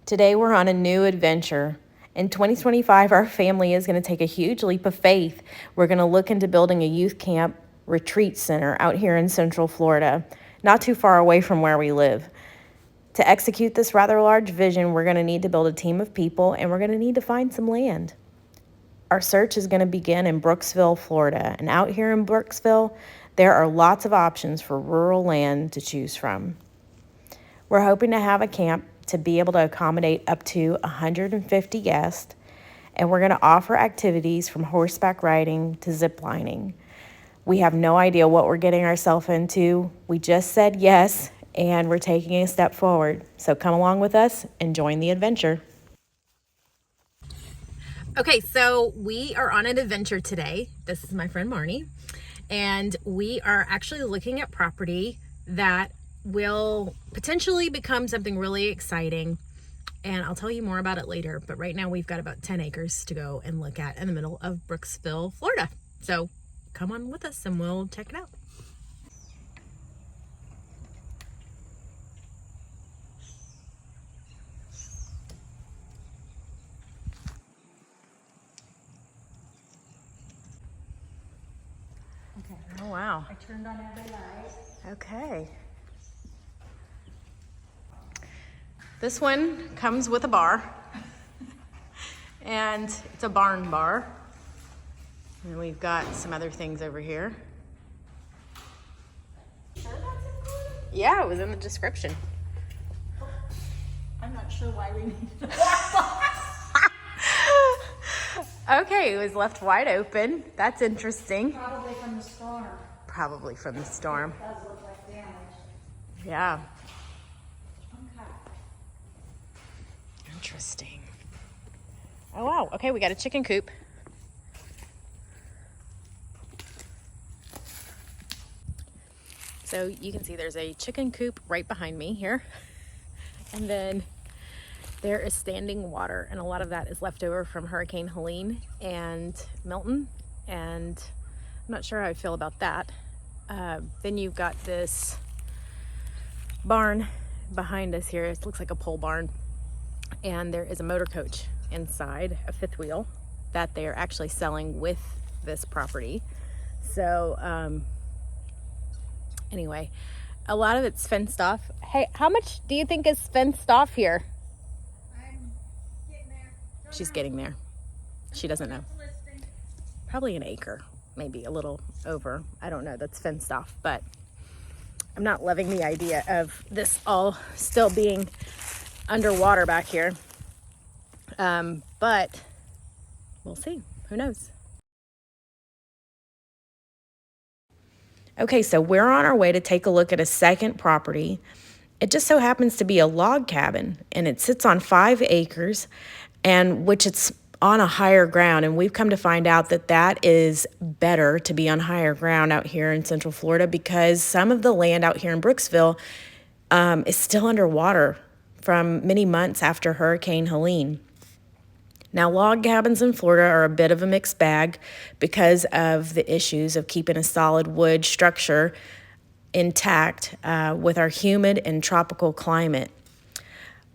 Today we're on a new adventure. In 2025, our family is going to take a huge leap of faith. We're going to look into building a youth camp retreat center out here in Central Florida, not too far away from where we live. To execute this rather large vision, we're going to need to build a team of people and we're going to need to find some land. Our search is going to begin in Brooksville, Florida. And out here in Brooksville, there are lots of options for rural land to choose from. We're hoping to have a camp to be able to accommodate up to 150 guests, and we're going to offer activities from horseback riding to zip lining. We have no idea what we're getting ourselves into. We just said yes, and we're taking a step forward. So come along with us and join the adventure. Okay, so we are on an adventure today. This is my friend Marnie, and we are actually looking at property that will potentially become something really exciting. And I'll tell you more about it later. But right now we've got about 10 acres to go and look at in the middle of Brooksville, Florida. So come on with us and we'll check it out. Okay. Oh, wow. I turned on every light. Okay. This one comes with a bar. And it's a barn bar. And we've got some other things over here. Sure that's included? Yeah, it was in the description. I'm not sure why we need to. Okay, it was left wide open. That's interesting. Probably from the storm. Probably from the storm. It does look like damage. Yeah. Okay. Interesting. Oh, wow. Okay, we got a chicken coop. So you can see there's a chicken coop right behind me here. And then there is standing water, and a lot of that is left over from Hurricane Helene and Milton. And I'm not sure how I feel about that. Then you've got this barn behind us here. It looks like a pole barn. And there is a motor coach inside, a fifth wheel, that they are actually selling with this property. So anyway, a lot of it's fenced off. Hey, how much do you think is fenced off here? I'm getting there. She's getting there. She doesn't know. Probably an acre, maybe a little over. I don't know, that's fenced off, but I'm not loving the idea of this all still being underwater back here. But we'll see. Who knows? Okay, so we're on our way to take a look at a second property. It just so happens to be a log cabin, and it sits on 5 acres, and which it's on a higher ground. And we've come to find out that that is better to be on higher ground out here in Central Florida, because some of the land out here in Brooksville is still underwater from many months after Hurricane Helene. Now, log cabins in Florida are a bit of a mixed bag because of the issues of keeping a solid wood structure intact with our humid and tropical climate.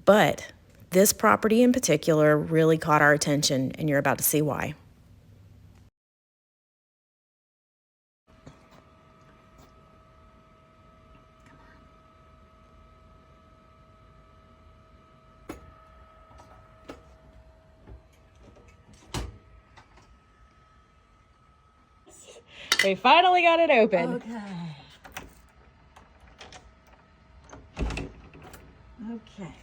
But this property in particular really caught our attention, and you're about to see why. We finally got it open. Okay. Okay.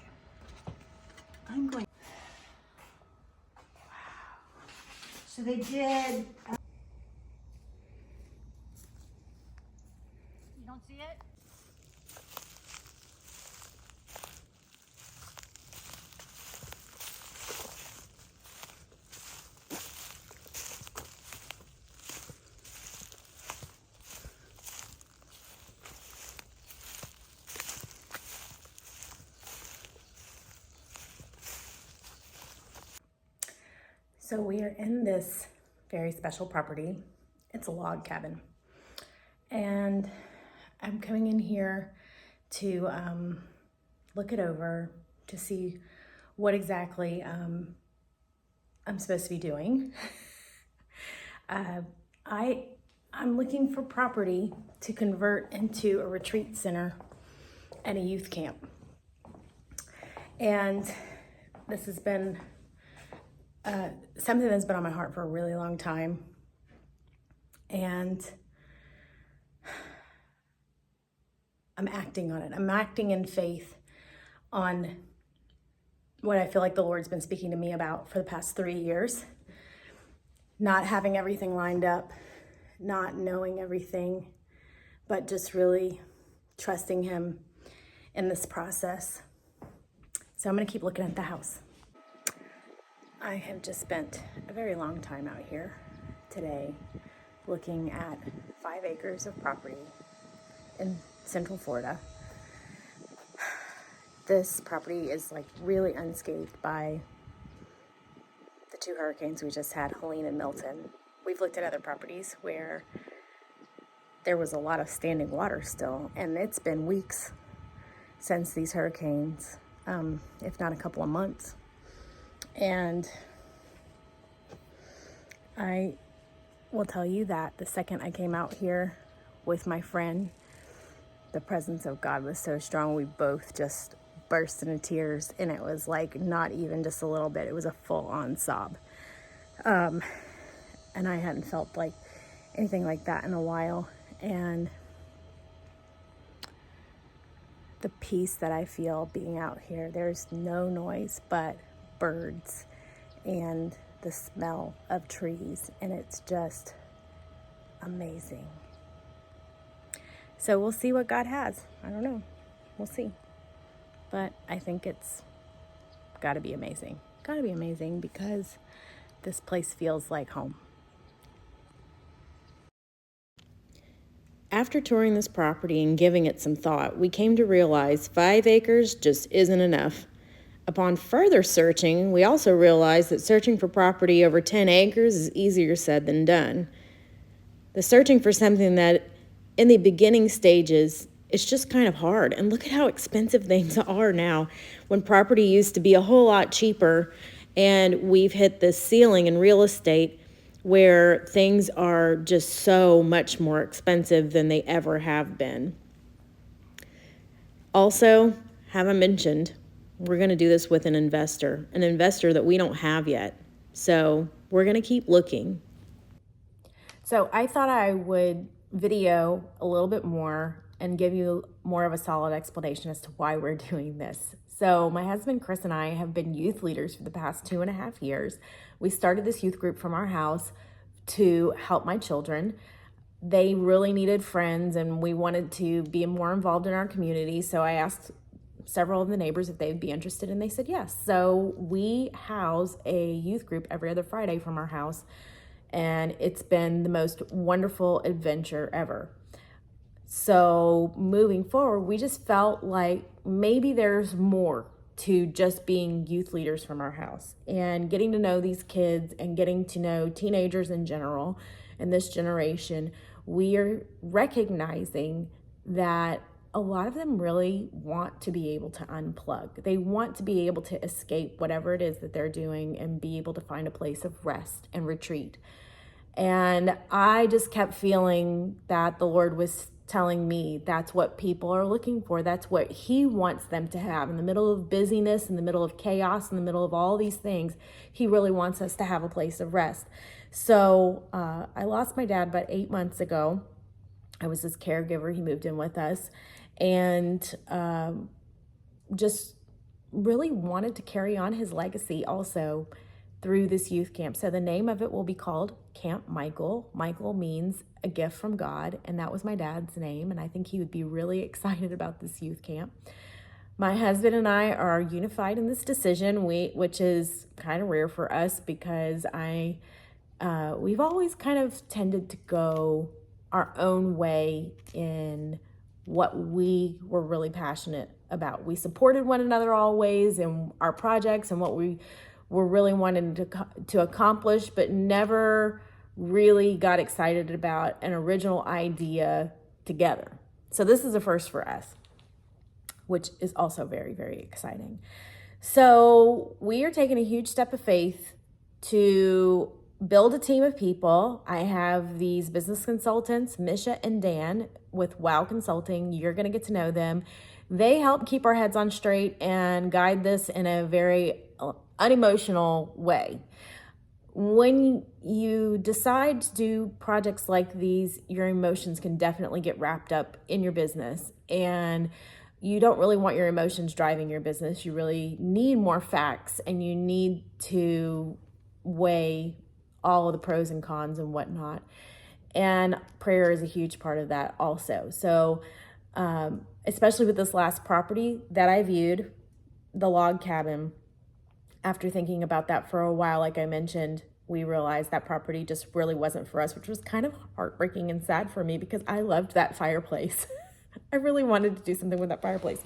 I'm going. Wow. So they did. You don't see it? So we are in this very special property. It's a log cabin. And I'm coming in here to look it over to see what exactly I'm supposed to be doing. I'm looking for property to convert into a retreat center and a youth camp. And this has been something that's been on my heart for a really long time. And I'm acting on it. I'm acting in faith on what I feel like the Lord's been speaking to me about for the past 3 years. Not having everything lined up, not knowing everything, but just really trusting Him in this process. So I'm gonna keep looking at the house. I have just spent a very long time out here today looking at 5 acres of property in Central Florida. This property is like really unscathed by the 2 hurricanes we just had, Helene and Milton. We've looked at other properties where there was a lot of standing water still, and it's been weeks since these hurricanes, if not a couple of months. And I will tell you that the second I came out here with my friend, the presence of God was so strong. We both just burst into tears, and it was like not even just a little bit, it was a full-on sob. And I hadn't felt like anything like that in a while. And the peace that I feel being out here, there's no noise but birds and the smell of trees, and it's just amazing. So we'll see what God has. I don't know. We'll see. But I think it's gotta be amazing. Gotta be amazing because this place feels like home. After touring this property and giving it some thought, we came to realize 5 acres just isn't enough. Upon further searching, we also realized that searching for property over 10 acres is easier said than done. The searching for something that in the beginning stages, it's just kind of hard. And look at how expensive things are now, when property used to be a whole lot cheaper, and we've hit this ceiling in real estate where things are just so much more expensive than they ever have been. Also, haven't mentioned, we're going to do this with an investor that we don't have yet. So we're going to keep looking. So I thought I would video a little bit more and give you more of a solid explanation as to why we're doing this. So my husband Chris and I have been youth leaders for the past 2.5 years. We started this youth group from our house to help my children. They really needed friends, and we wanted to be more involved in our community. So I asked several of the neighbors if they'd be interested, and they said yes. So we house a youth group every other Friday from our house, and it's been the most wonderful adventure ever. So moving forward, we just felt like maybe there's more to just being youth leaders from our house, and getting to know these kids and getting to know teenagers in general and this generation. We are recognizing that a lot of them really want to be able to unplug. They want to be able to escape whatever it is that they're doing and be able to find a place of rest and retreat. And I just kept feeling that the Lord was telling me that's what people are looking for. That's what He wants them to have. In the middle of busyness, in the middle of chaos, in the middle of all these things, He really wants us to have a place of rest. So I lost my dad about 8 months ago. I was his caregiver. He moved in with us, and just really wanted to carry on his legacy also through this youth camp. So the name of it will be called Camp Michael. Michael means a gift from God, and that was my dad's name, and I think he would be really excited about this youth camp. My husband and I are unified in this decision, which is kind of rare for us, because we've always kind of tended to go our own way in what we were really passionate about. We supported one another always in our projects and what we were really wanting to accomplish, but never really got excited about an original idea together. So this is a first for us, which is also very, very exciting. So we are taking a huge step of faith to build a team of people. I have these business consultants, Misha and Dan with Wow Consulting. You're going to get to know them. They help keep our heads on straight and guide this in a very unemotional way. When you decide to do projects like these, your emotions can definitely get wrapped up in your business, and you don't really want your emotions driving your business. You really need more facts, and you need to weigh all of the pros and cons and whatnot. And prayer is a huge part of that also. So, especially with this last property that I viewed, the log cabin, after thinking about that for a while, like I mentioned, we realized that property just really wasn't for us, which was kind of heartbreaking and sad for me because I loved that fireplace. I really wanted to do something with that fireplace.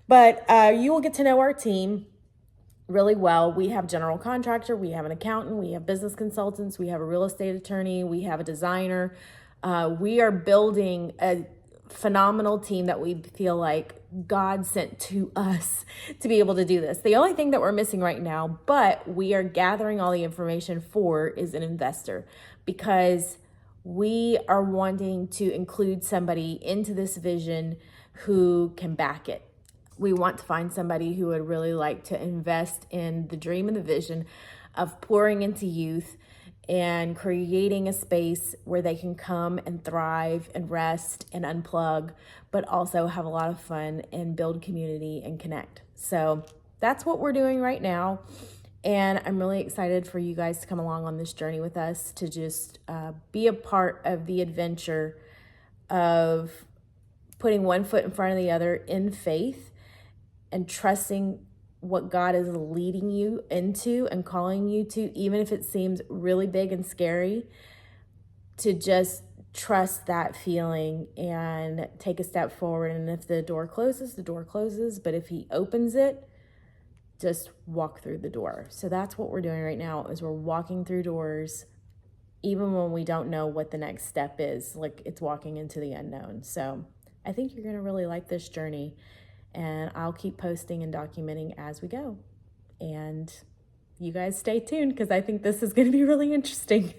But you will get to know our team really well. We have general contractor, we have an accountant, we have business consultants, we have a real estate attorney, we have a designer. We are building a phenomenal team that we feel like God sent to us to be able to do this. The only thing that we're missing right now, but we are gathering all the information for, is an investor, because we are wanting to include somebody into this vision who can back it. We want to find somebody who would really like to invest in the dream and the vision of pouring into youth and creating a space where they can come and thrive and rest and unplug, but also have a lot of fun and build community and connect. So that's what we're doing right now. And I'm really excited for you guys to come along on this journey with us, to just be a part of the adventure of putting one foot in front of the other in faith and trusting what God is leading you into and calling you to, even if it seems really big and scary, to just trust that feeling and take a step forward. And if the door closes, the door closes. But if He opens it, just walk through the door. So that's what we're doing right now, is we're walking through doors, even when we don't know what the next step is. Like, it's walking into the unknown. So I think you're going to really like this journey. And I'll keep posting and documenting as we go. And you guys stay tuned, because I think this is going to be really interesting.